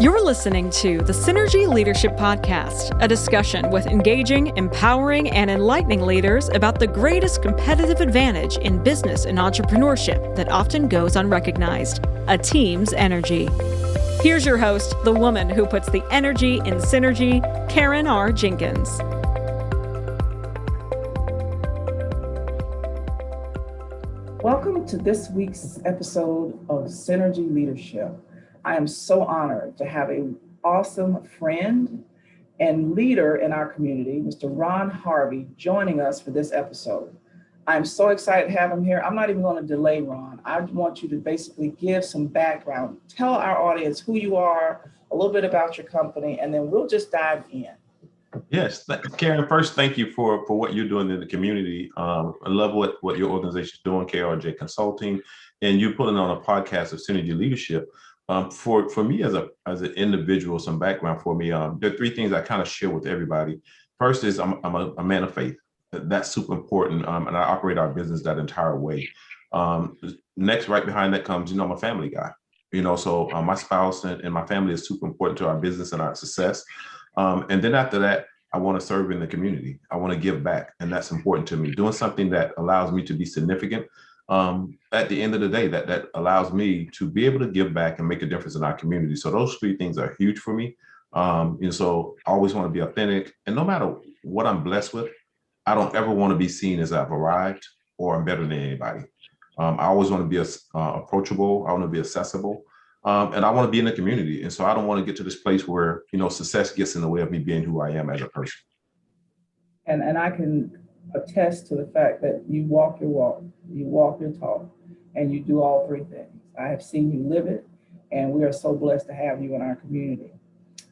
You're listening to the Synergy Leadership Podcast, a discussion with engaging, empowering, and enlightening leaders about the greatest competitive advantage in business and entrepreneurship that often goes unrecognized: a team's energy. Here's your host, the woman who puts the energy in synergy, Karen R. Jenkins. Welcome to this week's episode of Synergy Leadership. I am so honored to have an awesome friend and leader in our community, Mr. Ron Harvey, joining us for this episode. I'm so excited to have him here. I'm not even going to delay, Ron. I want you to basically give some background. Tell our audience who you are, a little bit about your company, and then we'll just dive in. Yes, Karen, first, thank you for what you're doing in the community. I love what your organization is doing, KRJ Consulting, and you putting on a podcast of Synergy Leadership. For me as an individual, some background for me, there are three things I kind of share with everybody. First is I'm a man of faith. That's super important, and I operate our business that entire way. Next, right behind that comes, I'm a family guy. So my spouse and my family is super important to our business and our success. And then after that, I want to serve in the community. I want to give back, and that's important to me. Doing something that allows me to be significant. At the end of the day, that allows me to be able to give back and make a difference in our community. So those three things are huge for me. And so I always want to be authentic. And no matter what I'm blessed with, I don't ever want to be seen as I've arrived or I'm better than anybody. I always want to be approachable. I want to be accessible. And I want to be in the community. And so I don't want to get to this place where, success gets in the way of me being who I am as a person. And I can attest to the fact that you walk your walk, you walk your talk, and you do all three things. I have seen you live it, and we are so blessed to have you in our community.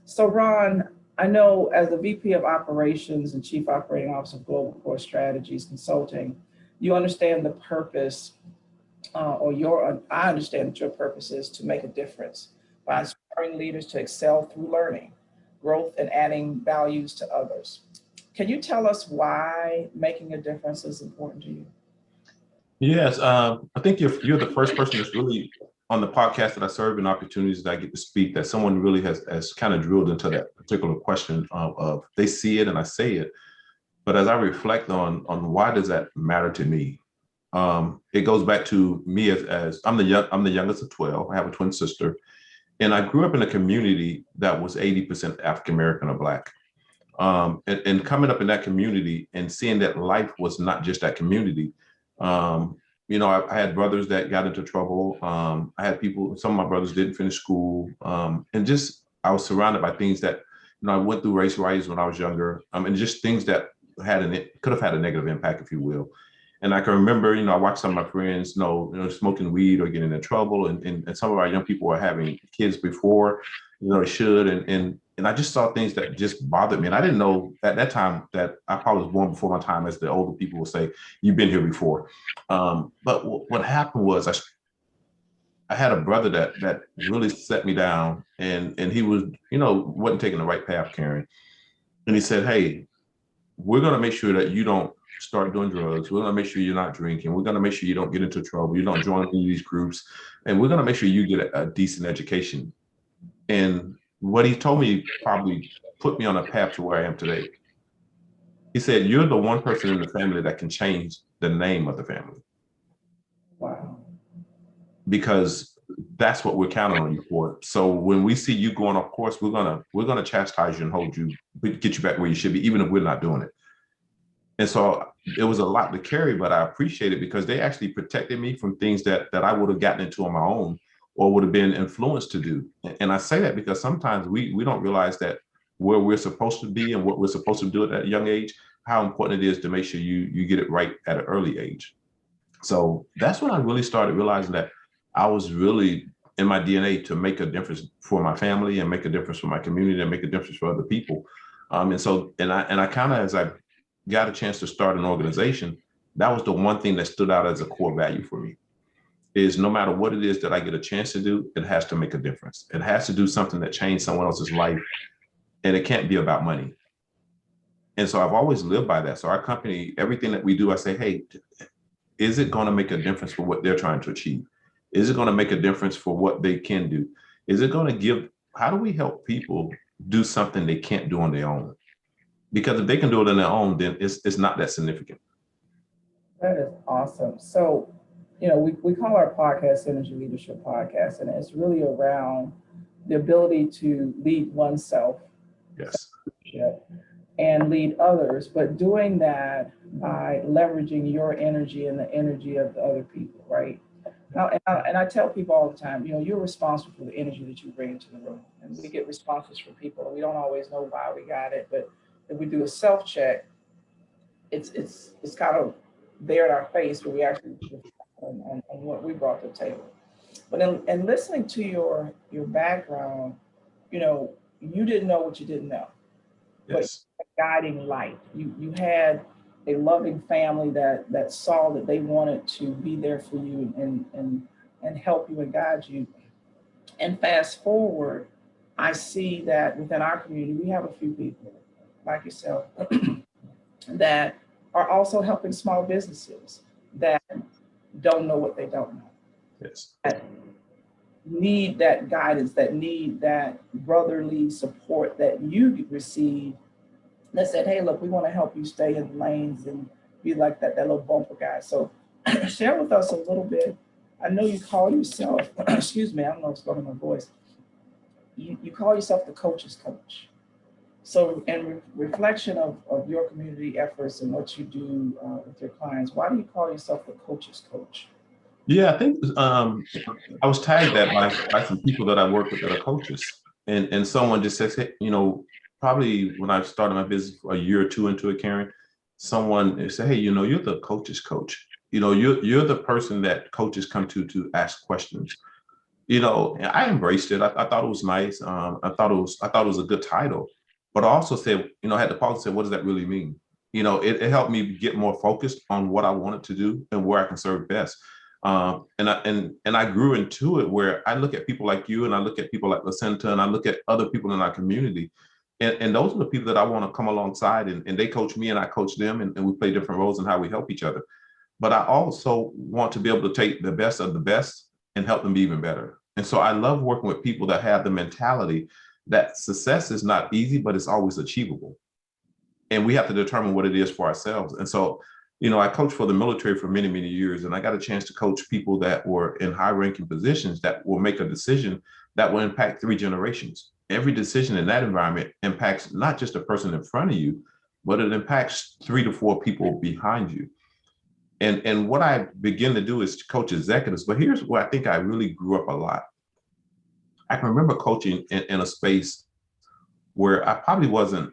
So Ron, I know as the VP of Operations and Chief Operating Officer of Global Core Strategies Consulting, you understand the purpose, I understand that your purpose is to make a difference by inspiring leaders to excel through learning, growth, and adding values to others. Can you tell us why making a difference is important to you? Yes, I think you're the first person that's really on the podcast that I serve and opportunities that I get to speak, that someone really has kind of drilled into that particular question of they see it and I say it. But as I reflect on why does that matter to me, it goes back to me as I'm the youngest of 12. I have a twin sister, and I grew up in a community that was 80% African American or Black. And coming up in that community and seeing that life was not just that community. I had brothers that got into trouble. I had some of my brothers didn't finish school. And just, I was surrounded by things that, I went through race riots when I was younger. And just things that could have had a negative impact, if you will. And I can remember, I watched some of my friends, smoking weed or getting in trouble. And some of our young people were having kids before, they should. And I just saw things that just bothered me. And I didn't know at that time that I probably was born before my time, as the older people will say, you've been here before. But what happened was I had a brother that really set me down, and he was, wasn't taking the right path, Karen. And he said, hey, we're going to make sure that you don't start doing drugs. We're going to make sure you're not drinking. We're going to make sure you don't get into trouble. You don't join any of these groups. And we're going to make sure you get a decent education. And what he told me probably put me on a path to where I am today. He said, you're the one person in the family that can change the name of the family. Wow. Because that's what we're counting on you for. So when we see you going off course, we're gonna chastise you and hold you, get you back where you should be, even if we're not doing it. And so it was a lot to carry, but I appreciate it because they actually protected me from things that I would have gotten into on my own or would have been influenced to do. And I say that because sometimes we don't realize that where we're supposed to be and what we're supposed to do at a young age, how important it is to make sure you get it right at an early age. So that's when I really started realizing that I was really in my DNA to make a difference for my family and make a difference for my community and make a difference for other people. And I kind of, as I got a chance to start an organization, that was the one thing that stood out as a core value for me. Is no matter what it is that I get a chance to do, it has to make a difference. It has to do something that changed someone else's life, and it can't be about money. And so I've always lived by that. So our company, everything that we do, I say, hey, is it going to make a difference for what they're trying to achieve? Is it going to make a difference for what they can do? Is it going to give how do we help people do something they can't do on their own? Because if they can do it on their own, then it's not that significant. That is awesome. So, we call our podcast Energy Leadership Podcast, and it's really around the ability to lead oneself. Yes. And lead others, but doing that by leveraging your energy and the energy of the other people, right? Now, and I tell people all the time, you're responsible for the energy that you bring into the room. And we get responses from people, and we don't always know why we got it, but if we do a self-check, it's kind of there in our face where we actually on what we brought to the table. But in listening to your background, you didn't know what you didn't know. Yes. But guiding light. You had a loving family that saw that they wanted to be there for you and help you and guide you. And fast forward, I see that within our community, we have a few people like yourself that are also helping small businesses that don't know what they don't know. Yes. That need that guidance, that need that brotherly support that you receive, that said, hey, look, we want to help you stay in the lanes and be like that little bumper guy. So share with us a little bit. I know you call yourself, excuse me, I don't know what's going on in my voice. You call yourself the coach's coach. So in reflection of your community efforts and what you do with your clients, why do you call yourself the coach's coach? Yeah, I think I was tagged that by some people that I work with that are coaches. And someone just says, hey, probably when I started my business a year or two into it, Karen, someone said, hey, you're the coach's coach. You're the person that coaches come to ask questions. And I embraced it. I thought it was nice. I thought it was a good title. But I also said, I had to pause and say, what does that really mean? It helped me get more focused on what I wanted to do and where I can serve best. And I grew into it where I look at people like you and I look at people like Placenta and I look at other people in our community. And those are the people that I want to come alongside and they coach me and I coach them and we play different roles in how we help each other. But I also want to be able to take the best of the best and help them be even better. And so I love working with people that have the mentality that success is not easy, but it's always achievable. And we have to determine what it is for ourselves. And so, I coached for the military for many, many years, and I got a chance to coach people that were in high-ranking positions that will make a decision that will impact 3 generations. Every decision in that environment impacts not just the person in front of you, but it impacts 3 to 4 people behind you. And what I begin to do is to coach executives, but here's where I think I really grew up a lot. I can remember coaching in a space where I probably wasn't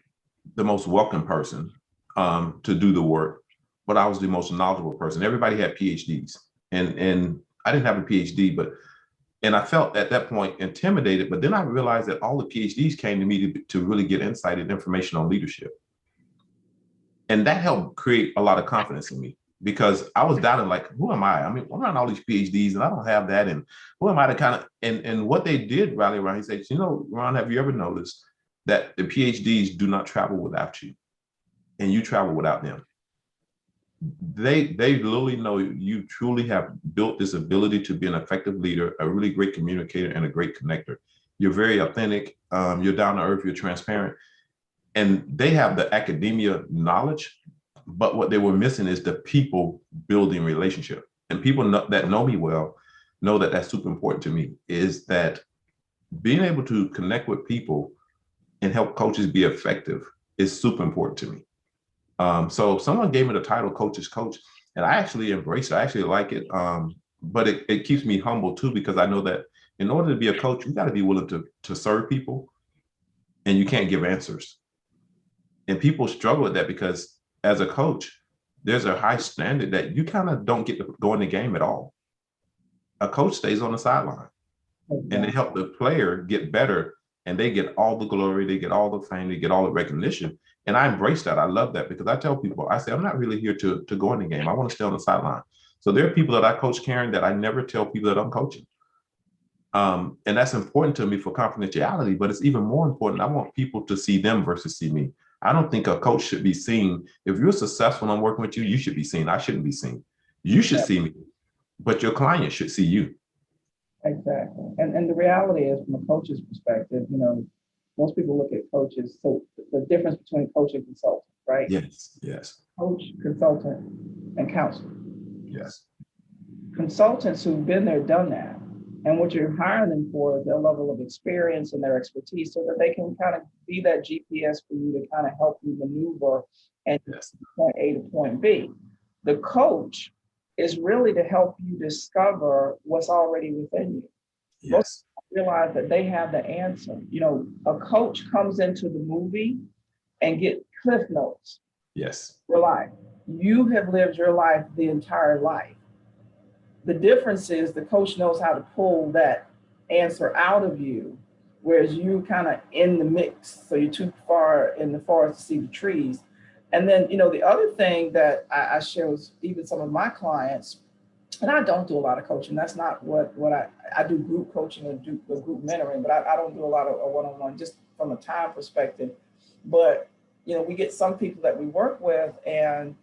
the most welcome person to do the work, but I was the most knowledgeable person. Everybody had PhDs and I didn't have a PhD, and I felt at that point intimidated, but then I realized that all the PhDs came to me to really get insight and information on leadership. And that helped create a lot of confidence in me because I was doubting, like, who am I? I mean, I'm around all these PhDs and I don't have that. And who am I to kind of, and what they did rally around, he said, Ron, have you ever noticed that the PhDs do not travel without you and you travel without them? They literally know you truly have built this ability to be an effective leader, a really great communicator, and a great connector. You're very authentic. You're down to earth. You're transparent. And they have the academia knowledge, but what they were missing is the people building relationship. And people that know me well know that that's super important to me, is that being able to connect with people and help coaches be effective is super important to me. So someone gave me the title coach's coach, and I actually embrace it. I actually like it. But it keeps me humble too, because I know that in order to be a coach, you got to be willing to serve people, and you can't give answers. And people struggle with that because as a coach, there's a high standard that you kind of don't get to go in the game at all. A coach stays on the sideline and they help the player get better, and they get all the glory, they get all the fame, they get all the recognition. And I embrace that. I love that, because I tell people, I say, I'm not really here to go in the game. I want to stay on the sideline. So there are people that I coach, Karen, that I never tell people that I'm coaching. And that's important to me for confidentiality, but it's even more important. I want people to see them versus see me. I don't think a coach should be seen. If you're successful and I'm working with you, you should be seen. I shouldn't be seen. You should see me, but your client should see you. Exactly. And the reality is, from a coach's perspective, most people look at coaches. So the difference between coach and consultant, right? Yes, yes, Coach, consultant, and counselor. yes, Consultants who've been there, done that. And what you're hiring them for is their level of experience and their expertise so that they can kind of be that GPS for you to kind of help you maneuver and yes, point A to point B. The coach is really to help you discover what's already within you. Most yes, people realize that they have the answer. A coach comes into the movie and get cliff notes yes, for life. You have lived your life the entire life. The difference is the coach knows how to pull that answer out of you, whereas you kind of in the mix. So you're too far in the forest to see the trees. And then, the other thing that I share with even some of my clients, and I don't do a lot of coaching. That's not what I do group coaching and do the group mentoring, but I don't do a lot of one-on-one just from a time perspective. But, we get some people that we work with and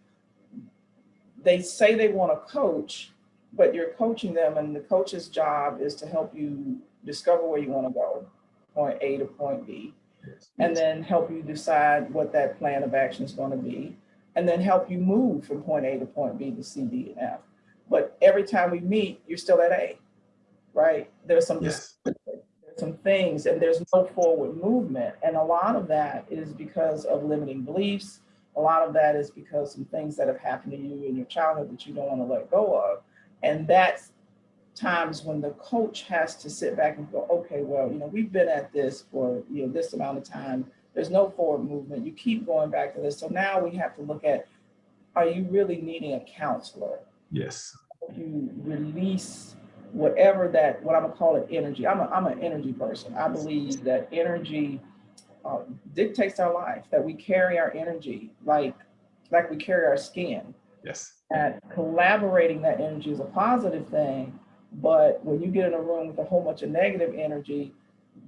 they say they want to coach, but you're coaching them, and the coach's job is to help you discover where you want to go, point A to point B, yes, and then help you decide what that plan of action is going to be, and then help you move from point A to point B to C, D, and F. But every time we meet, you're still at A, right? There's yes, some things, and there's no forward movement. And a lot of that is because of limiting beliefs. A lot of that is because some things that have happened to you in your childhood that you don't want to let go of. And that's times when the coach has to sit back and go, okay, well, we've been at this for, this amount of time. There's no forward movement. You keep going back to this. So now we have to look at, are you really needing a counselor? yes, You release whatever what I'm gonna call it energy. I'm an energy person. I believe that energy dictates our life, that we carry our energy like we carry our skin. yes, And collaborating that energy is a positive thing, but when you get in a room with a whole bunch of negative energy,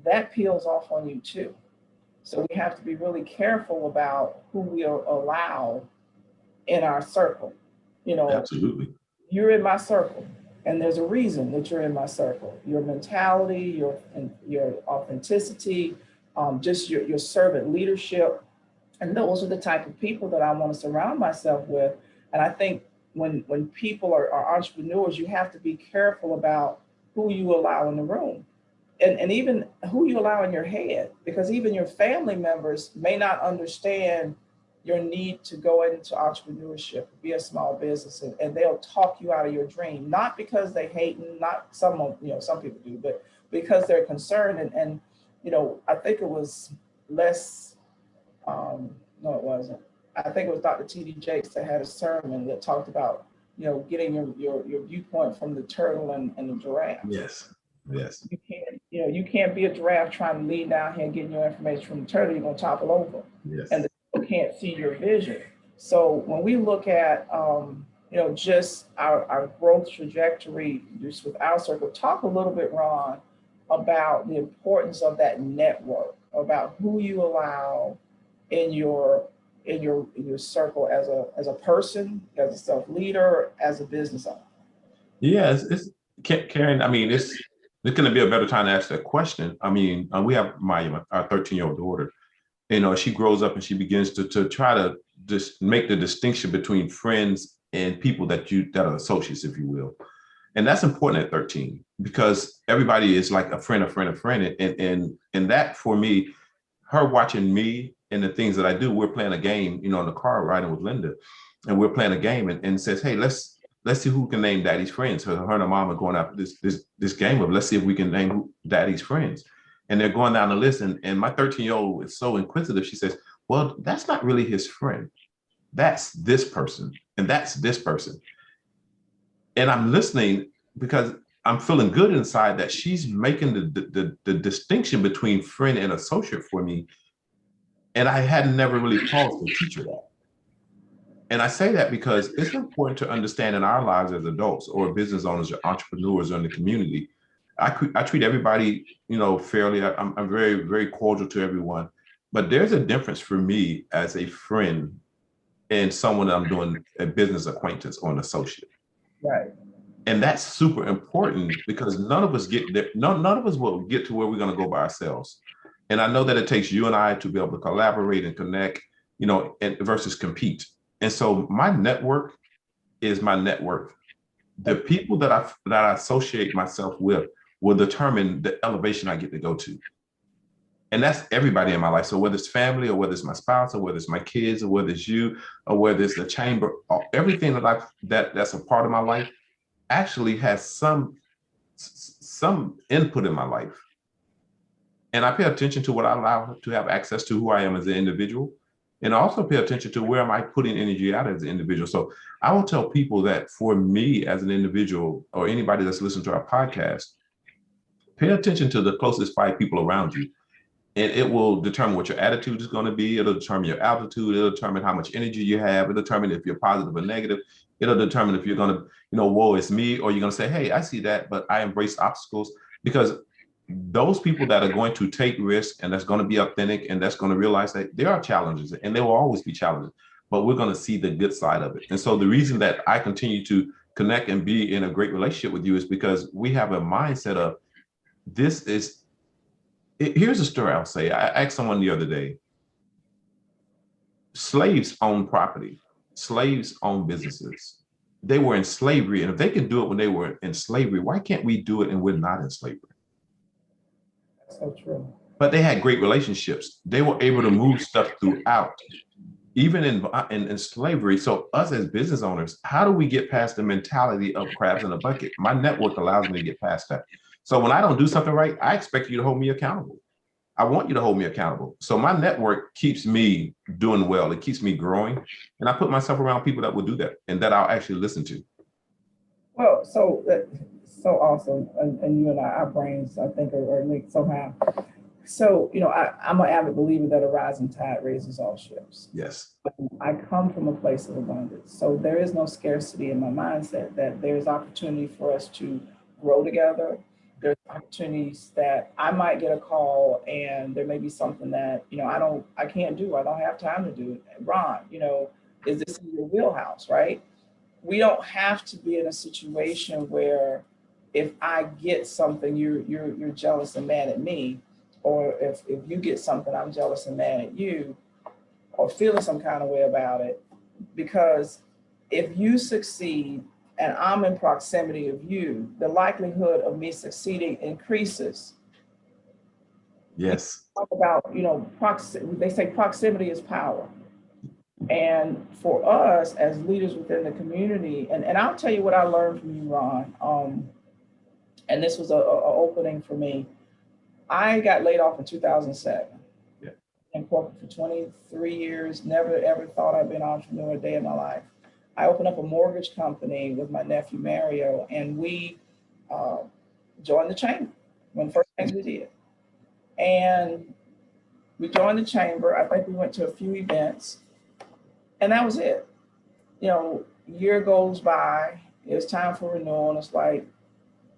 that peels off on you too. So we have to be really careful about who we allow in our circle. absolutely. You're in my circle, and there's a reason that you're in my circle. Your mentality, your authenticity, just your servant leadership, and those are the type of people that I want to surround myself with. And I think when people are entrepreneurs, you have to be careful about who you allow in the room, and even who you allow in your head, because even your family members may not understand your need to go into entrepreneurship, be a small business, and they'll talk you out of your dream, not because they hate, and not some people do, but because they're concerned. And I think it was less, no, it wasn't. I think it was Dr. T.D. Jakes that had a sermon that talked about, getting your viewpoint from the turtle and the giraffe. Yes, yes, You can't be a giraffe trying to lean down here and getting your information from the turtle. You're going to topple over. yes. And the turtle can't see your vision. So when we look at, just our growth trajectory just with our circle, talk a little bit, Ron, about the importance of that network, about who you allow in your circle as a person, as a self-leader, as a business owner. Yeah, Karen. I mean, it's going to be a better time to ask that question. I mean, we have our 13-year-old daughter. She grows up and she begins to try to just make the distinction between friends and people that are associates, if you will. And that's important at 13 because everybody is like a friend. And that for me, her watching me and the things that I do, we're playing a game, in the car riding with Linda, and we're playing a game and says, hey, let's see who can name Daddy's friends. Her and her mom are going out this game of let's see if we can name Daddy's friends. And they're going down the list. And my 13-year-old is so inquisitive. She says, well, that's not really his friend. That's this person. And that's this person. And I'm listening because I'm feeling good inside that she's making the distinction between friend and associate for me. And I had never really paused to teach her that. And I say that because it's important to understand in our lives as adults or business owners or entrepreneurs or in the community. I treat everybody, fairly. I'm very, very cordial to everyone. But there's a difference for me as a friend and someone that I'm doing a business acquaintance or an associate. Right. And that's super important because none of us get there. None of us will get to where we're going to go by ourselves. And I know that it takes you and I to be able to collaborate and connect, and versus compete. And so my network is my net worth. The people that I associate myself with will determine the elevation I get to go to. And that's everybody in my life. So whether it's family or whether it's my spouse or whether it's my kids or whether it's you or whether it's the chamber, everything that's a part of my life actually has some input in my life. And I pay attention to what I allow to have access to, who I am as an individual. And I also pay attention to where am I putting energy out as an individual. So I will tell people that for me as an individual or anybody that's listening to our podcast, pay attention to the closest 5 people around you. And it will determine what your attitude is going to be. It'll determine your altitude. It'll determine how much energy you have. It'll determine if you're positive or negative. It'll determine if you're going to, whoa, it's me, or you're going to say, hey, I see that, but I embrace obstacles. Because those people that are going to take risks and that's going to be authentic and that's going to realize that there are challenges and there will always be challenges, but we're going to see the good side of it. And so the reason that I continue to connect and be in a great relationship with you is because we have a mindset of here's a story I'll say. I asked someone the other day, slaves own property, slaves own businesses. They were in slavery. And if they could do it when they were in slavery, why can't we do it and we're not in slavery? That's so true. But they had great relationships. They were able to move stuff throughout, even in slavery. So us as business owners, how do we get past the mentality of crabs in a bucket? My network allows me to get past that. So when I don't do something right, I expect you to hold me accountable. I want you to hold me accountable. So my network keeps me doing well. It keeps me growing. And I put myself around people that will do that and that I'll actually listen to. Well, so awesome. And you and our brains, I think, are linked somehow. So, I'm an avid believer that a rising tide raises all ships. Yes. I come from a place of abundance. So there is no scarcity in my mindset, that there's opportunity for us to grow together. There's opportunities that I might get a call and there may be something that, I can't do. I don't have time to do it. Ron, is this in your wheelhouse, right? We don't have to be in a situation where if I get something, you're jealous and mad at me, or if you get something, I'm jealous and mad at you, or feeling some kind of way about it. Because if you succeed and I'm in proximity of you, the likelihood of me succeeding increases. Yes. Talk about, they say proximity is power. And for us as leaders within the community, and I'll tell you what I learned from you, Ron, and this was a opening for me. I got laid off in 2007. Yeah. In corporate for 23 years, never ever thought I'd been an entrepreneur a day in my life. I opened up a mortgage company with my nephew, Mario, and we joined the chamber, one of the first things we did. And we joined the chamber. I think we went to a few events, and that was it. Year goes by, it was time for renewal, and it's like,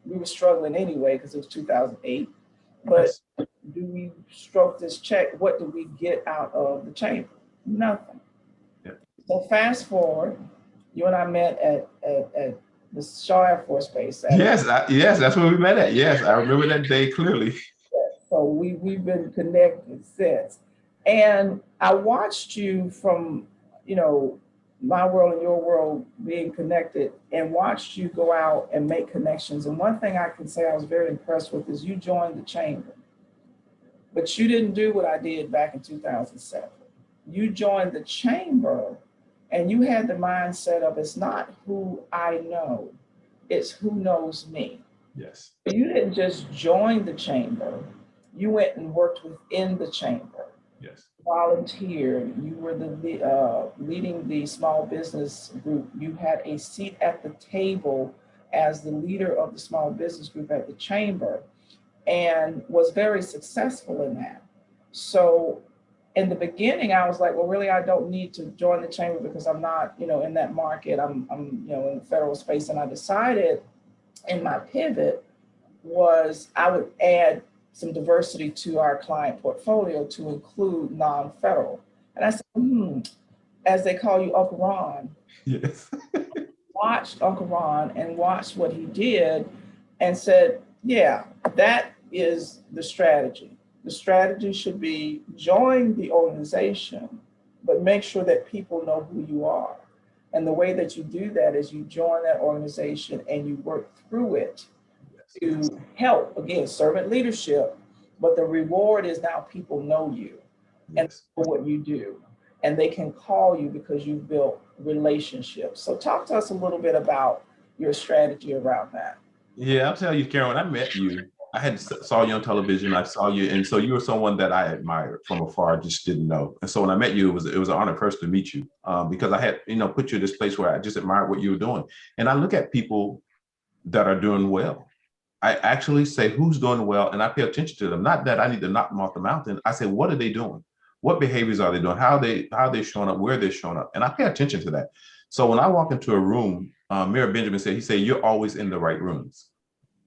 we were struggling anyway because it was 2008. But do we stroke this check? What do we get out of the chamber? Nothing. Yeah. So fast forward, you and I met at the Shaw Air Force Base. Yes, that's where we met at. Yes, I remember that day clearly. So we've been connected since. And I watched you from, my world and your world being connected, and watched you go out and make connections. And one thing I can say I was very impressed with is you joined the chamber, but you didn't do what I did back in 2007. You joined the chamber and you had the mindset of, it's not who I know, it's who knows me. Yes. You didn't just join the chamber, you went and worked within the chamber. Yes. Volunteered. You were leading the small business group. You had a seat at the table as the leader of the small business group at the chamber, and was very successful in that. So in the beginning, I was like, well, really, I don't need to join the chamber because I'm not, in that market. I'm in the federal space. And I decided in my pivot was I would add some diversity to our client portfolio to include non-federal. And I said, as they call you, Uncle Ron. Yes. watched Uncle Ron and watched what he did and said, yeah, that is the strategy. The strategy should be join the organization, but make sure that people know who you are. And the way that you do that is you join that organization and you work through it to help, again, servant leadership, but the reward is now people know you and know what you do. And they can call you because you've built relationships. So talk to us a little bit about your strategy around that. Yeah, I'll tell you, Karen, when I met you, I had saw you on television. I saw you, and so you were someone that I admired from afar. I just didn't know. And so when I met you, it was an honor first to meet you because I had put you in this place where I just admired what you were doing. And I look at people that are doing well. I actually say who's doing well, and I pay attention to them. Not that I need to knock them off the mountain. I say, what are they doing? What behaviors are they doing? How are they showing up? Where they're showing up? And I pay attention to that. So when I walk into a room, Mayor Benjamin said, you're always in the right rooms.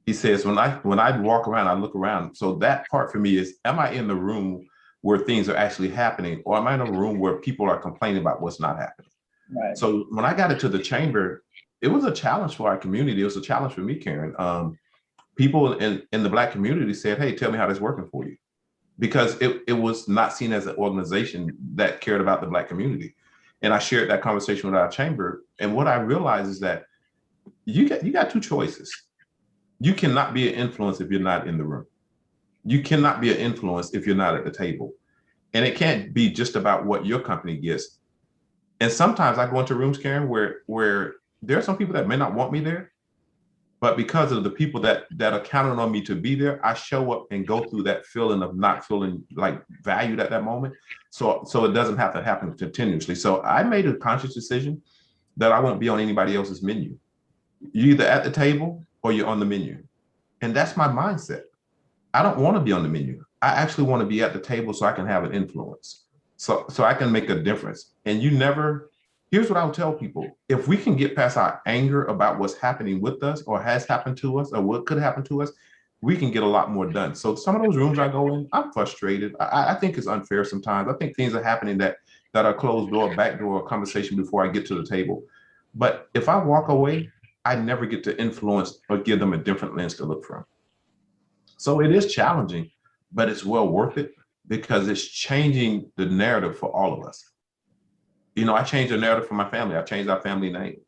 He says, when I walk around, I look around. So that part for me is, am I in the room where things are actually happening, or am I in a room where people are complaining about what's not happening? Right. So when I got into the chamber, it was a challenge for our community. It was a challenge for me, Karen. People in the Black community said, hey, tell me how that's working for you. Because it was not seen as an organization that cared about the Black community. And I shared that conversation with our chamber. And what I realized is that you got two choices. You cannot be an influence if you're not in the room. You cannot be an influence if you're not at the table. And it can't be just about what your company gets. And sometimes I go into rooms, Karen, where there are some people that may not want me there, but because of the people that are counting on me to be there, I show up and go through that feeling of not feeling like valued at that moment. So it doesn't have to happen continuously. So I made a conscious decision that I won't be on anybody else's menu. You're either at the table or you're on the menu. And that's my mindset. I don't want to be on the menu. I actually want to be at the table so I can have an influence. So I can make a difference. And here's what I would tell people. If we can get past our anger about what's happening with us or has happened to us or what could happen to us, we can get a lot more done. So some of those rooms I go in, I'm frustrated. I think it's unfair sometimes. I think things are happening that are closed door, back door conversation before I get to the table. But if I walk away, I never get to influence or give them a different lens to look from. So it is challenging, but it's well worth it because it's changing the narrative for all of us. I changed the narrative for my family. I changed our family name.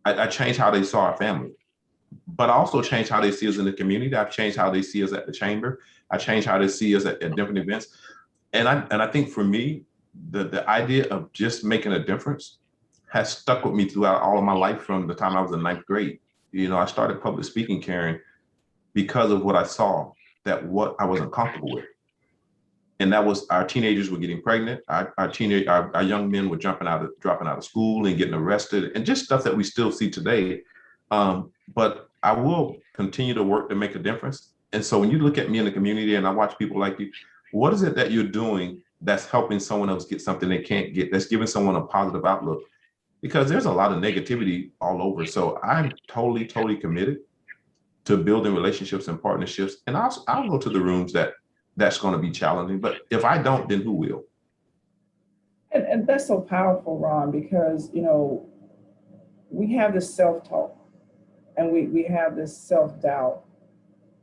I changed how they saw our family, but I also changed how they see us in the community. I've changed how they see us at the chamber. I changed how they see us at different events. And I think for me, the idea of just making a difference has stuck with me throughout all of my life from the time I was in 9th grade. I started public speaking, Karen, because of what I saw, what I wasn't comfortable with. And that was our teenagers were getting pregnant. Our young men were dropping out of school and getting arrested, and just stuff that we still see today. But I will continue to work to make a difference. And so when you look at me in the community and I watch people like you, what is it that you're doing that's helping someone else get something they can't get, that's giving someone a positive outlook? Because there's a lot of negativity all over. So I'm totally, totally committed to building relationships and partnerships. And I'll go to the rooms that's going to be challenging. But if I don't, then who will? And that's so powerful, Ron, because, we have this self-talk and we have this self-doubt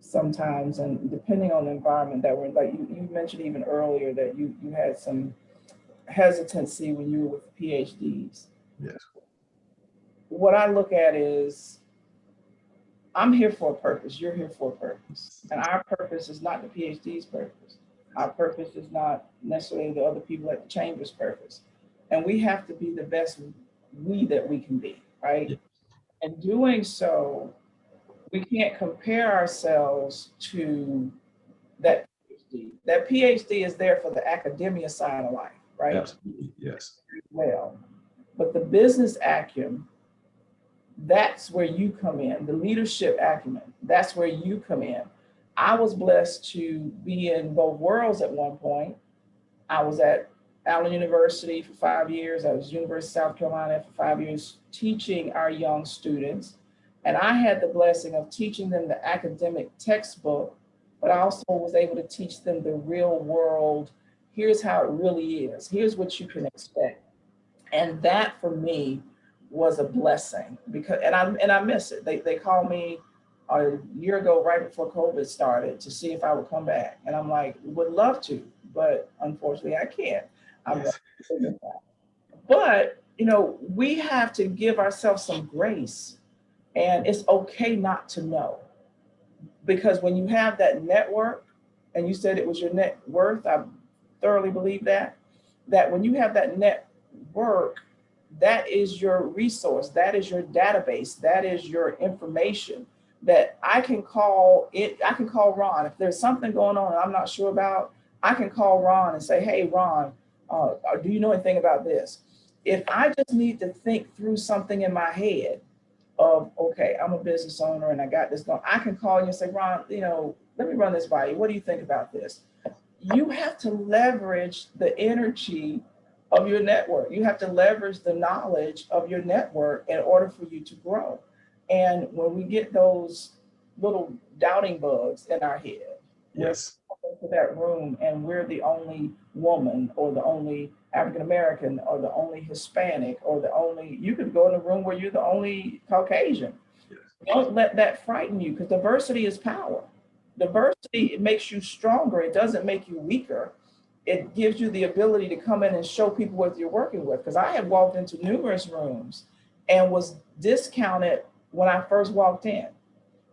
sometimes. And depending on the environment that we're in, like you mentioned even earlier that you had some hesitancy when you were with PhDs. Yes. What I look at is, I'm here for a purpose. You're here for a purpose. And our purpose is not the PhD's purpose. Our purpose is not necessarily the other people at the chamber's purpose. And we have to be the best we that we can be, right? Yeah. And doing so, we can't compare ourselves to that PhD. That PhD is there for the academia side of life, right? Absolutely, yes. Well, but the business acumen, that's where you come in. The leadership acumen, that's where you come in. I was blessed to be in both worlds at one point. I was at Allen University for 5 years. I was University of South Carolina for 5 years, teaching our young students. And I had the blessing of teaching them the academic textbook, but I also was able to teach them the real world. Here's how it really is. Here's what you can expect. And that for me was a blessing because, and I miss it. They called me a year ago, right before COVID started, to see if I would come back. And I'm like, would love to, but unfortunately I can't. Yes. But, you know, we have to give ourselves some grace, and it's okay not to know. Because when you have that network, and you said it was your net worth, I thoroughly believe that when you have that network, that is your resource, that is your database, that is your information that I can call it. I can call Ron. If there's something going on and I'm not sure about, I can call Ron and say, hey, Ron, do you know anything about this? If I just need to think through something in my head of, okay, I'm a business owner and I got this going, I can call you and say, Ron, you know, let me run this by you. What do you think about this? You have to leverage the energy of your network. You have to leverage the knowledge of your network in order for you to grow. And when we get those little doubting bugs in our head, Yes. we're into that room and we're the only woman or the only African American or the only Hispanic or the only, you could go in a room where you're the only Caucasian. Yes. Don't let that frighten you, because diversity is power. Diversity, it makes you stronger. It doesn't make you weaker. It gives you the ability to come in and show people what you're working with. Because I have walked into numerous rooms and was discounted when I first walked in.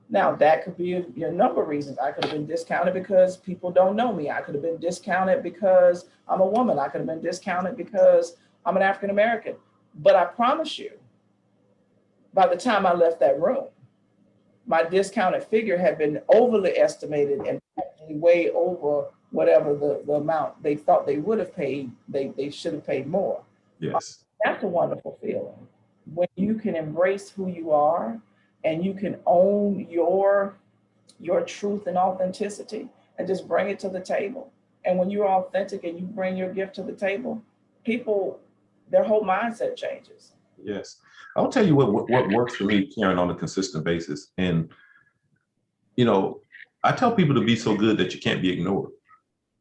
Now, that could be a number of reasons. I could have been discounted because people don't know me. I could have been discounted because I'm a woman. I could have been discounted because I'm an African American. But I promise you, by the time I left that room, my discounted figure had been overly estimated and actually way over whatever the amount they thought they would have paid. They should have paid more. Yes. That's a wonderful feeling when you can embrace who you are and you can own your truth and authenticity and just bring it to the table. And when you're authentic and you bring your gift to the table, people, their whole mindset changes. Yes. I'll tell you what works for me, Karen, on a consistent basis. And, you know, I tell people to be so good that you can't be ignored.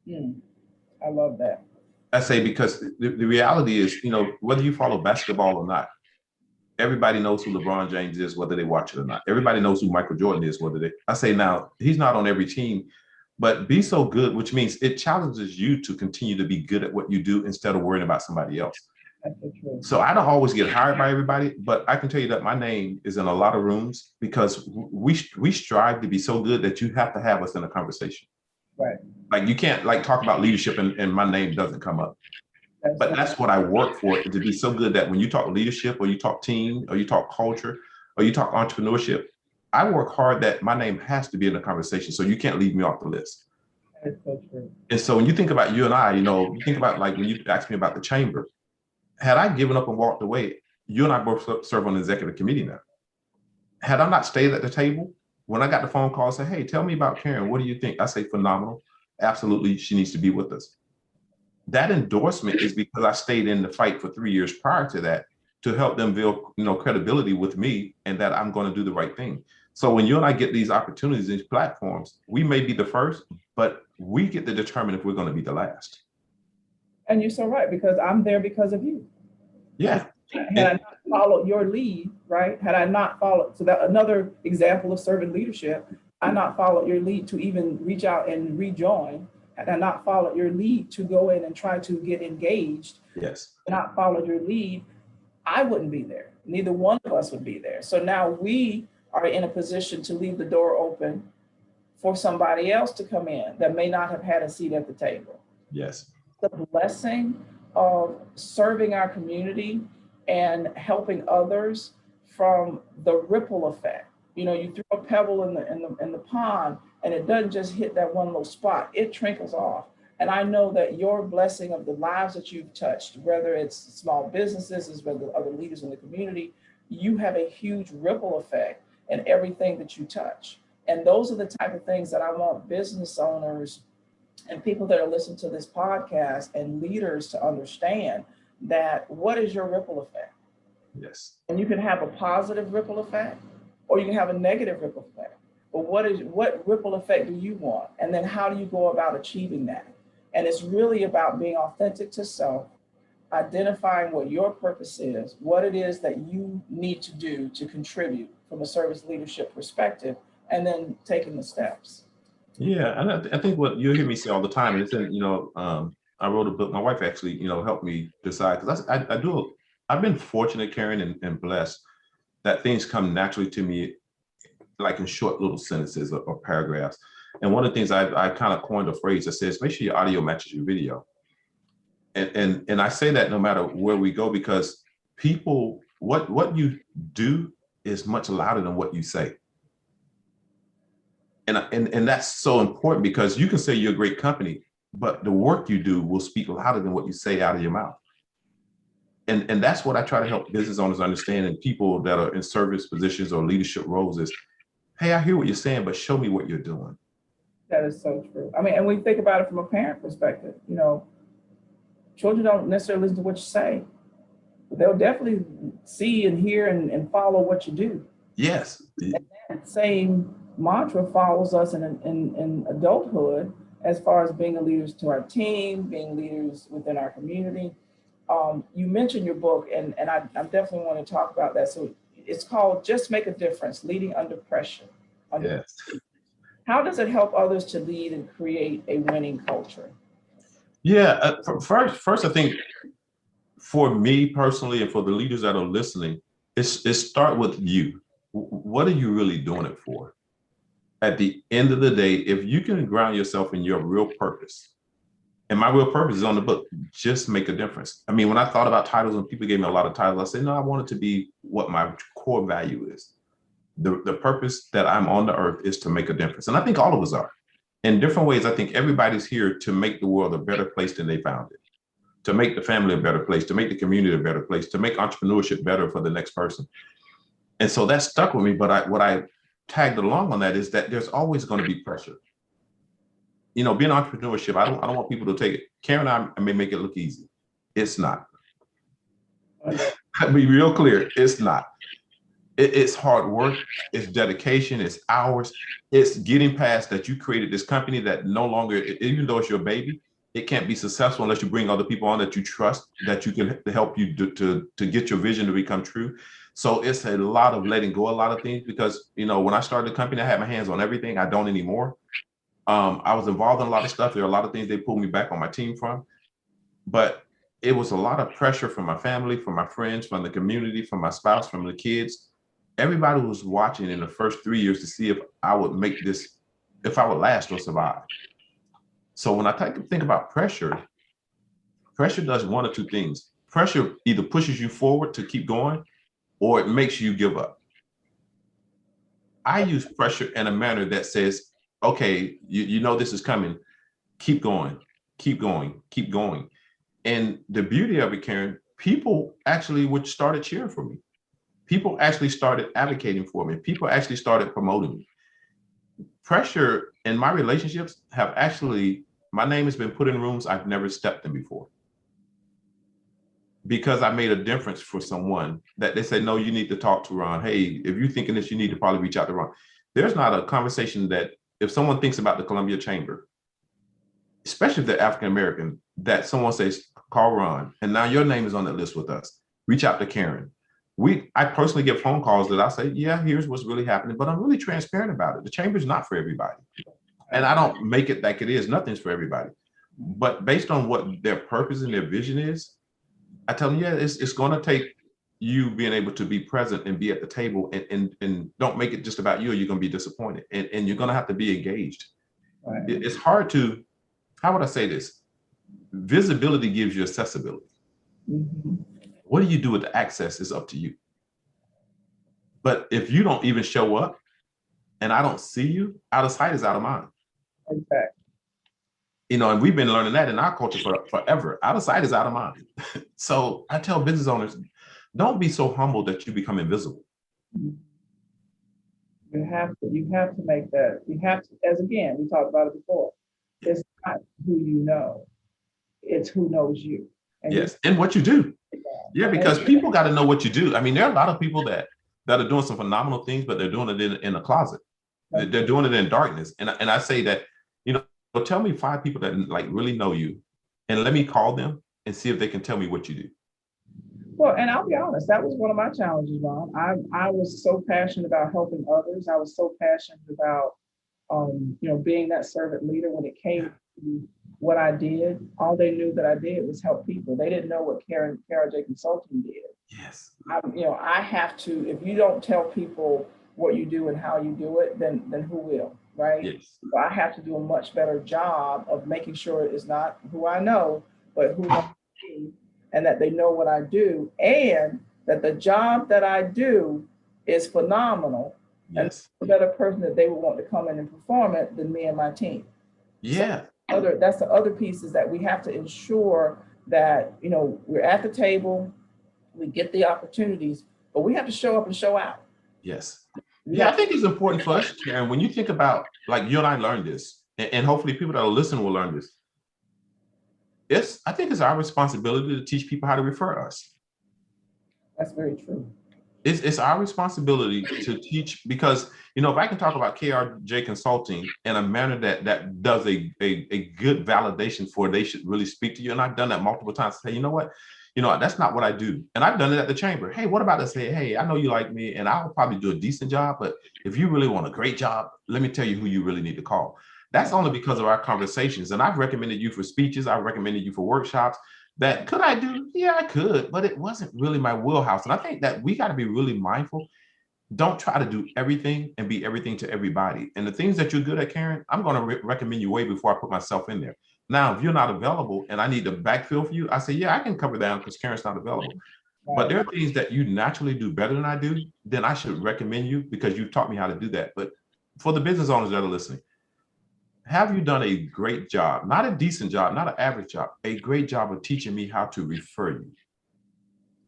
I love that. I say, because the reality is, you know, whether you follow basketball or not, everybody knows who LeBron James is, whether they watch it or not. Everybody knows who Michael Jordan is, whether they, I say now, he's not on every team, but be so good, which means it challenges you to continue to be good at what you do instead of worrying about somebody else. So I don't always get hired by everybody, but I can tell you that my name is in a lot of rooms because we strive to be so good that you have to have us in a conversation. Right. Like you can't like talk about leadership and my name doesn't come up. But that's what I work for, to be so good that when you talk leadership or you talk team or you talk culture or you talk entrepreneurship, I work hard that my name has to be in the conversation. So you can't leave me off the list. That's so true. And so when you think about you and I, you know, you think about like when you asked me about the chamber, had I given up and walked away, you and I both serve on the executive committee now. Had I not stayed at the table, when I got the phone call and said, hey, tell me about Karen, what do you think? I say, phenomenal. Absolutely, she needs to be with us. That endorsement is because I stayed in the fight for 3 years prior to that to help them build, you know, credibility with me and that I'm going to do the right thing. So when you and I get these opportunities, these platforms, we may be the first, but we get to determine if we're going to be the last. And you're so right, because I'm there because of you. Yeah. Had I not followed your lead, right? Had I not followed, so that another example of servant leadership, I not followed your lead to even reach out and rejoin. Had I not followed your lead to go in and try to get engaged, yes, not followed your lead, I wouldn't be there. Neither one of us would be there. So now we are in a position to leave the door open for somebody else to come in that may not have had a seat at the table. Yes. The blessing of serving our community and helping others from the ripple effect. You know, you throw a pebble in the pond and it doesn't just hit that one little spot, it trickles off. And I know that your blessing of the lives that you've touched, whether it's small businesses, whether other leaders in the community, you have a huge ripple effect in everything that you touch. And those are the type of things that I want business owners and people that are listening to this podcast and leaders to understand, that what is your ripple effect? Yes. And you can have a positive ripple effect or you can have a negative ripple effect. But what ripple effect do you want? And then how do you go about achieving that? And it's really about being authentic to self, identifying what your purpose is, what it is that you need to do to contribute from a service leadership perspective, and then taking the steps. Yeah, and I think what you'll hear me say all the time, and it's in, I wrote a book. My wife actually, helped me decide, because I've been fortunate, Karen, and blessed that things come naturally to me, like in short little sentences or paragraphs. And one of the things I kind of coined a phrase that says, make sure your audio matches your video. And I say that no matter where we go, because people, what you do is much louder than what you say. And that's so important, because you can say you're a great company, but the work you do will speak louder than what you say out of your mouth. And that's what I try to help business owners understand, and people that are in service positions or leadership roles is, hey, I hear what you're saying, but show me what you're doing. That is so true. I mean, and we think about it from a parent perspective, children don't necessarily listen to what you say, but they'll definitely see and hear and follow what you do. Yes. And that same mantra follows us in adulthood, as far as being leaders to our team, being leaders within our community. You mentioned your book, and I definitely want to talk about that. So it's called Just Make a Difference, Leading Under Pressure. Yes. How does it help others to lead and create a winning culture? Yeah, first, I think for me personally, and for the leaders that are listening, it start with you. What are you really doing it for? At the end of the day, if you can ground yourself in your real purpose, and my real purpose is on the book, just make a difference. I mean, when I thought about titles and people gave me a lot of titles, I said, no, I want it to be what my core value is. The purpose that I'm on the earth is to make a difference. And I think all of us are. In different ways, I think everybody's here to make the world a better place than they found it, to make the family a better place, to make the community a better place, to make entrepreneurship better for the next person. And so that stuck with me. But what I tagged along on that is that there's always going to be pressure. Being entrepreneurship, I don't want people to take it. Karen and I may make it look easy. It's not. I'll be real clear. It's not. It's hard work, it's dedication, it's hours, it's getting past that you created this company that no longer, even though it's your baby, it can't be successful unless you bring other people on that you trust, that you can help you to get your vision to become true. So it's a lot of letting go, a lot of things, because, when I started the company, I had my hands on everything. I don't anymore. I was involved in a lot of stuff. There are a lot of things they pulled me back on my team from, but it was a lot of pressure from my family, from my friends, from the community, from my spouse, from the kids. Everybody was watching in the first 3 years to see if I would make this, if I would last or survive. So when I think about pressure does one or two things. Pressure either pushes you forward to keep going, or it makes you give up. I use pressure in a manner that says, okay, you know this is coming. Keep going, keep going, keep going. And the beauty of it, Karen, people actually started cheering for me. People actually started advocating for me. People actually started promoting me. Pressure in my relationships have actually, my name has been put in rooms I've never stepped in before, because I made a difference for someone that they say, no, you need to talk to Ron. Hey, if you're thinking this, you need to probably reach out to Ron. There's not a conversation that if someone thinks about the Columbia Chamber, especially if they're African-American, that someone says, call Ron. And now your name is on that list with us. Reach out to Karen. I personally get phone calls that I say, yeah, here's what's really happening, but I'm really transparent about it. The chamber's not for everybody. And I don't make it like it is. Nothing's for everybody. But based on what their purpose and their vision is, I tell them, yeah, it's going to take you being able to be present and be at the table, and don't make it just about you, or you're going to be disappointed. And you're going to have to be engaged. Right. It's hard to, how would I say this? Visibility gives you accessibility. Mm-hmm. What do you do with the access is up to you. But if you don't even show up and I don't see you, out of sight is out of mind. Exactly. And we've been learning that in our culture forever. Out of sight is out of mind. So I tell business owners, don't be so humble that you become invisible. You have to make that, you have to, as again, we talked about it before. It's not who you know, it's who knows you. And yes, and what you do. Yeah, because people got to know what you do. I mean, there are a lot of people that are doing some phenomenal things, but they're doing it in a closet. Right. They're doing it in darkness. And I say that, tell me 5 people that like really know you, and let me call them and see if they can tell me what you do. Well, and I'll be honest, that was one of my challenges, Ron. I was so passionate about helping others. I was so passionate about, being that servant leader. When it came to what I did, all they knew that I did was help people. They didn't know what KRJ Consulting did. Yes. I have to, if you don't tell people what you do and how you do it, then who will, right? Yes. So I have to do a much better job of making sure it's not who I know, but who knows me, and that they know what I do, and that the job that I do is phenomenal. Yes. And a better person that they would want to come in and perform it than me and my team. Yeah. So that's the other pieces that we have to ensure that, we're at the table, we get the opportunities, but we have to show up and show out. Yes. Yeah, I think it's important for us, Karen, when you think about, like, you and I learned this, and hopefully people that are listening will learn this. I think it's our responsibility to teach people how to refer us. That's very true. It's our responsibility to teach, because, if I can talk about KRJ Consulting in a manner that does a good validation for they should really speak to you. And I've done that multiple times. Say, you know what? That's not what I do. And I've done it at the chamber. Hey, what about this? Hey, I know you like me, and I'll probably do a decent job, but if you really want a great job, let me tell you who you really need to call. That's only because of our conversations. And I've recommended you for speeches. I've recommended you for workshops. That could I do? Yeah, I could, but it wasn't really my wheelhouse. And I think that we got to be really mindful. Don't try to do everything and be everything to everybody. And the things that you're good at, Karen, I'm going to recommend you way before I put myself in there. Now, if you're not available and I need to backfill for you, I say, yeah, I can cover that because Karen's not available. But there are things that you naturally do better than I do, then I should recommend you because you've taught me how to do that. But for the business owners that are listening, have you done a great job, not a decent job, not an average job, a great job of teaching me how to refer you?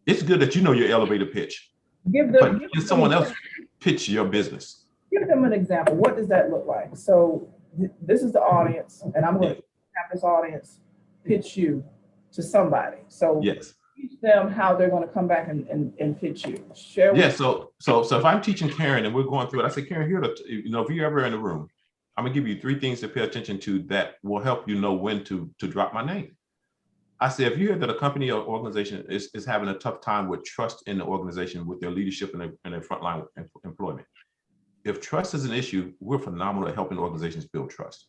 It's good that you know your elevator pitch, but can someone else pitch your business? Give them an example. What does that look like? So this is the audience, and I'm going to have this audience pitch you to somebody. So yes, teach them how they're going to come back and pitch you. Share. Yeah. So if I'm teaching Karen and we're going through it, I say, Karen, here, if you're ever in the room, I'm gonna give you 3 things to pay attention to that will help you know when to drop my name. I say, if you hear that a company or organization is having a tough time with trust in the organization, with their leadership and their frontline employment, if trust is an issue, we're phenomenal at helping organizations build trust.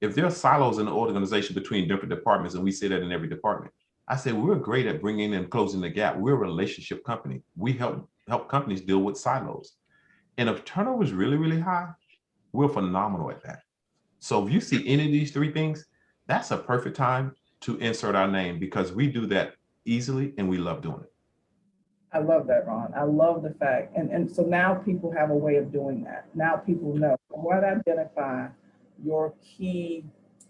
If there are silos in the organization between different departments, and we say that in every department, I say we're great at bringing and closing the gap. We're a relationship company. We help companies deal with silos. And if turnover is really, really high, we're phenomenal at that. So if you see any of these 3 things, that's a perfect time to insert our name, because we do that easily and we love doing it. I love that, Ron. I love the fact. And so now people have a way of doing that. Now people know what to identify your key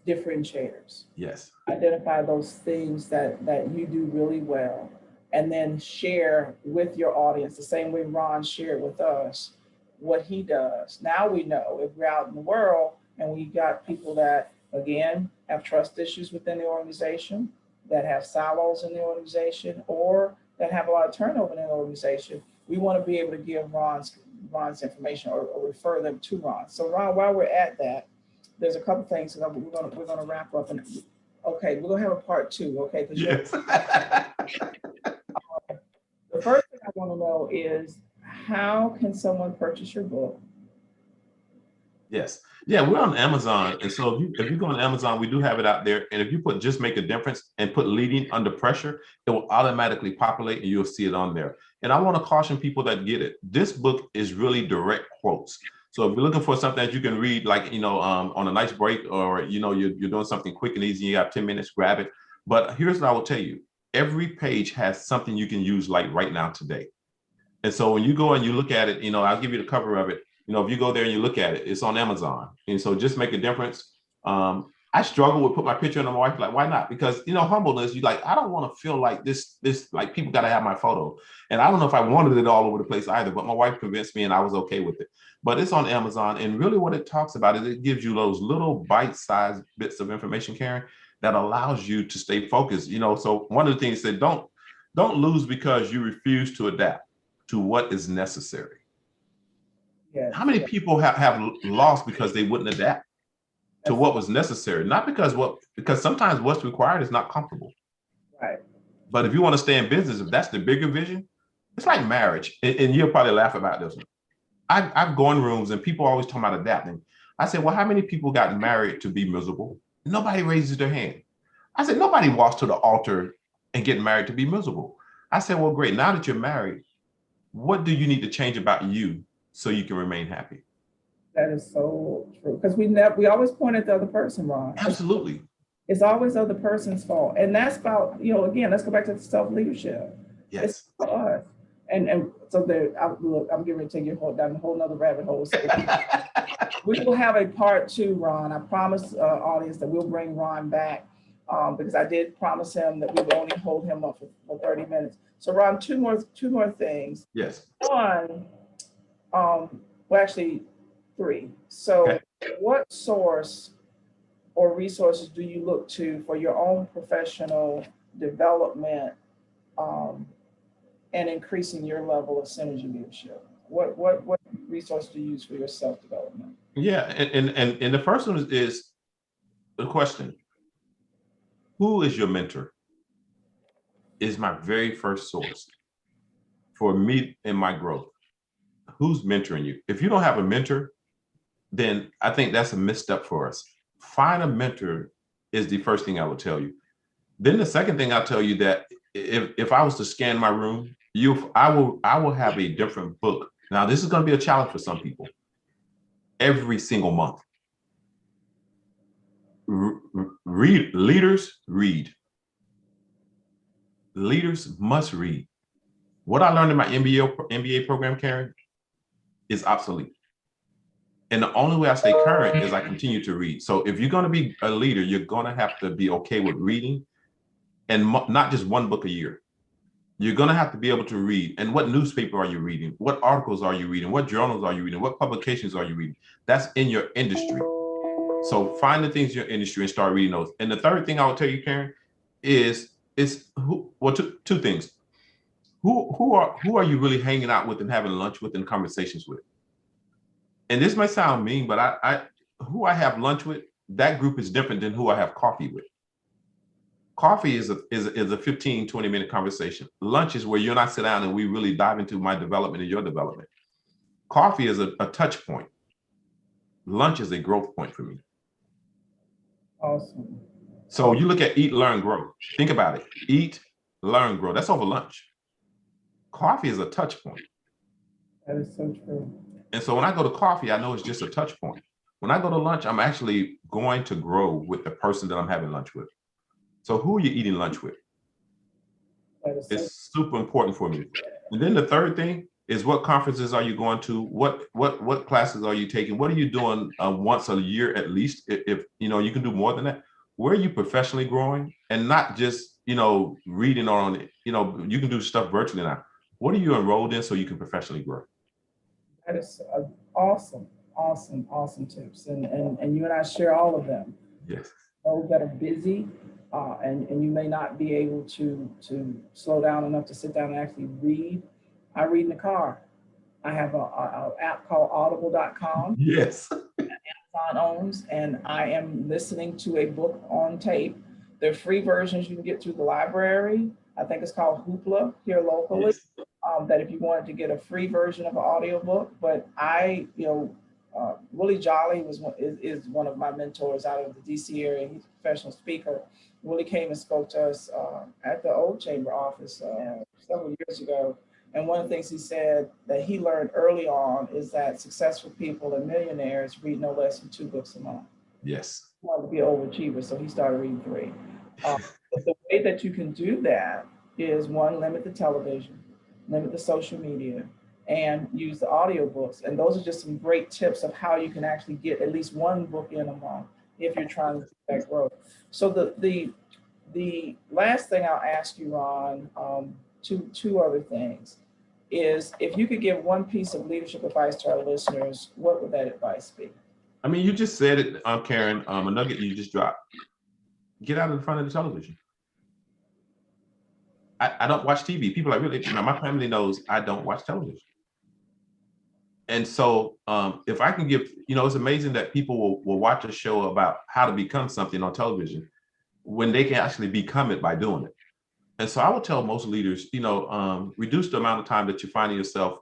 differentiators. Yes. Identify those things that you do really well, and then share with your audience the same way Ron shared with us what he does. Now we know if we're out in the world and we got people that, again, have trust issues within the organization, that have silos in the organization, or that have a lot of turnover in the organization, we want to be able to give Ron's information or refer them to Ron. So Ron, while we're at that, there's a couple things that we're gonna wrap up, and okay, we're gonna have a part 2. Okay, yes. The first thing I want to know is, how can someone purchase your book? Yes. Yeah, we're on Amazon. And so if you go on Amazon, we do have it out there. And if you put Just Make a Difference and put Leading Under Pressure, it will automatically populate and you'll see it on there. And I want to caution people that get it. This book is really direct quotes. So if you're looking for something that you can read, like, on a nice break, or, you're doing something quick and easy, you have 10 minutes, grab it. But here's what I will tell you. Every page has something you can use, like right now today. And so when you go and you look at it, I'll give you the cover of it. If you go there and you look at it, it's on Amazon. And so Just Make a Difference. I struggle with put my picture in, and my wife like, why not? Because, humbleness, I don't want to feel like this, like people got to have my photo. And I don't know if I wanted it all over the place either, but my wife convinced me and I was okay with it. But it's on Amazon. And really what it talks about is it gives you those little bite-sized bits of information, Karen, that allows you to stay focused. So one of the things that don't lose because you refuse to adapt to what is necessary. Yes. How many people have lost because they wouldn't adapt to what was necessary? Not because sometimes what's required is not comfortable. Right. But if you want to stay in business, if that's the bigger vision, it's like marriage. And you'll probably laugh about this one. I've gone rooms and people always talk about adapting. I said, well, how many people got married to be miserable? Nobody raises their hand. I said, nobody walks to the altar and get married to be miserable. I said, well, great. Now that you're married, what do you need to change about you so you can remain happy? That is so true. Because we always point at the other person, Ron. Absolutely. It's always the other person's fault. And that's about, again, let's go back to the self-leadership. Yes. It's for us. And so I'm getting ready to take you down a whole nother rabbit hole. So we will have a part 2, Ron. I promised audience that we'll bring Ron back because I did promise him that we would only hold him up for 30 minutes. So Ron, two more things. Yes. One, well, actually 3. So Okay. What source or resources do you look to for your own professional development and increasing your level of synergy leadership? What resource do you use for your self-development? Yeah, and the first one is the question: who is your mentor? Is my very first source for me in my growth. Who's mentoring you? If you don't have a mentor, then I think that's a misstep for us. Find a mentor is the first thing I will tell you. Then the second thing I'll tell you that if I was to scan my room, I will have a different book. Now, this is going to be a challenge for some people. Every single month. Leaders read. Leaders must read. What I learned in my MBA program, Karen, is obsolete. And the only way I stay current is I continue to read. So if you're going to be a leader, you're going to have to be okay with reading, and not just one book a year. You're going to have to be able to read. And what newspaper are you reading? What articles are you reading? What journals are you reading? What publications are you reading? That's in your industry. So find the things in your industry and start reading those. And the third thing I will tell you, Karen, is two things. Who are you really hanging out with and having lunch with and conversations with? And this might sound mean, but who I have lunch with, that group is different than who I have coffee with. Coffee is a 15, 20-minute conversation. Lunch is where you and I sit down and we really dive into my development and your development. Coffee is a touch point. Lunch is a growth point for me. Awesome. So you look at eat, learn, grow. Think about it. Eat, learn, grow. That's over lunch. Coffee is a touch point. That is so true. And so when I go to coffee, I know it's just a touch point. When I go to lunch, I'm actually going to grow with the person that I'm having lunch with. So who are you eating lunch with? It's super important for me. And then the third thing is, what conferences are you going to? What classes are you taking? What are you doing once a year at least? If you can do more than that. Where are you professionally growing? And not just reading on you can do stuff virtually now. What are you enrolled in so you can professionally grow? That is awesome tips. And you and I share all of them. Yes. Those that are busy and you may not be able to slow down enough to sit down and actually read. I read in the car. I have an app called audible.com. Yes. Amazon owns, and I am listening to a book on tape. There are free versions you can get through the library. I think it's called Hoopla here locally. Yes. That if you wanted to get a free version of an audiobook, but Willie Jolly is one of my mentors out of the DC area. He's a professional speaker. Willie came and spoke to us at the old chamber office several years ago. And one of the things he said that he learned early on is that successful people and millionaires read no less than 2 books a month. Yes. He wanted to be an overachiever, so he started reading 3. But the way that you can do that is, one, limit the television, limit the social media, and use the audiobooks. And those are just some great tips of how you can actually get at least 1 book in a month if you're trying to get that growth. So the last thing I'll ask you, Ron, two other things, is if you could give one piece of leadership advice to our listeners, what would that advice be? I mean, you just said it, Karen, a nugget you just dropped. Get out in front of the television. I don't watch TV. People are really, my family knows I don't watch television. And so if I can give, it's amazing that people will watch a show about how to become something on television when they can actually become it by doing it. And so I would tell most leaders, reduce the amount of time that you're finding yourself,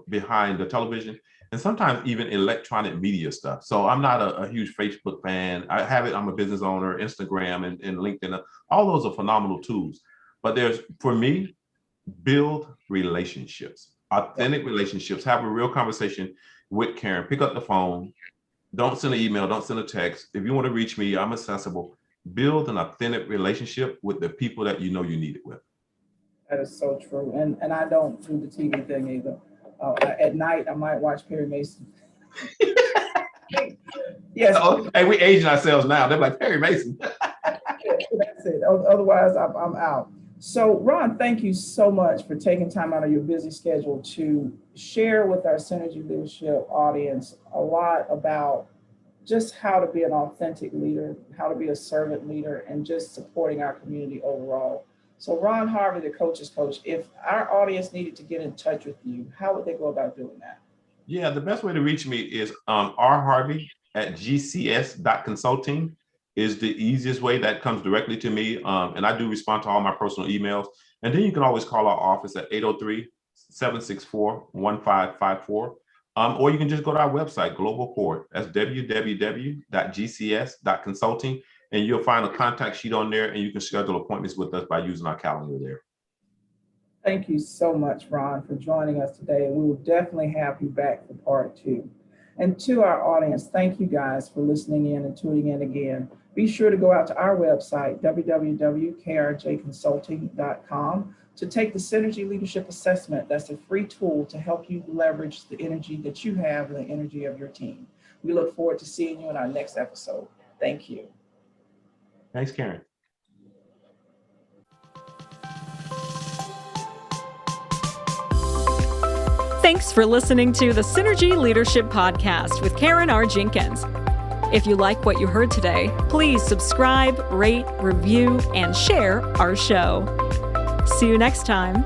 behind the television and sometimes even electronic media stuff. So I'm not a huge Facebook fan. I'm a business owner, Instagram and LinkedIn. All those are phenomenal tools. But for me, build relationships, authentic relationships, have a real conversation with Karen. Pick up the phone. Don't send an email. Don't send a text. If you want to reach me, I'm accessible. Build an authentic relationship with the people that you need it with. That is so true. And I don't do the TV thing either. At night, I might watch Perry Mason. Yes. Oh, hey, we aging ourselves now. They're like, Perry Mason. That's it. Otherwise, I'm out. So, Ron, thank you so much for taking time out of your busy schedule to share with our Synergy Leadership audience a lot about just how to be an authentic leader, how to be a servant leader, and just supporting our community overall. So Ron Harvey, the coach's coach, if our audience needed to get in touch with you, how would they go about doing that? Yeah, the best way to reach me is rharvey@gcs.consulting is the easiest way. That comes directly to me. And I do respond to all my personal emails. And then you can always call our office at 803-764-1554. Or you can just go to our website, Global Core. That's www.gcs.consulting. And you'll find a contact sheet on there, and you can schedule appointments with us by using our calendar there. Thank you so much, Ron, for joining us today. We will definitely have you back for part 2. And to our audience, thank you guys for listening in and tuning in again. Be sure to go out to our website, www.krjconsulting.com, to take the Synergy Leadership Assessment. That's a free tool to help you leverage the energy that you have and the energy of your team. We look forward to seeing you in our next episode. Thank you. Thanks, Karen. Thanks for listening to the Synergy Leadership Podcast with Karen R. Jenkins. If you like what you heard today, please subscribe, rate, review, and share our show. See you next time.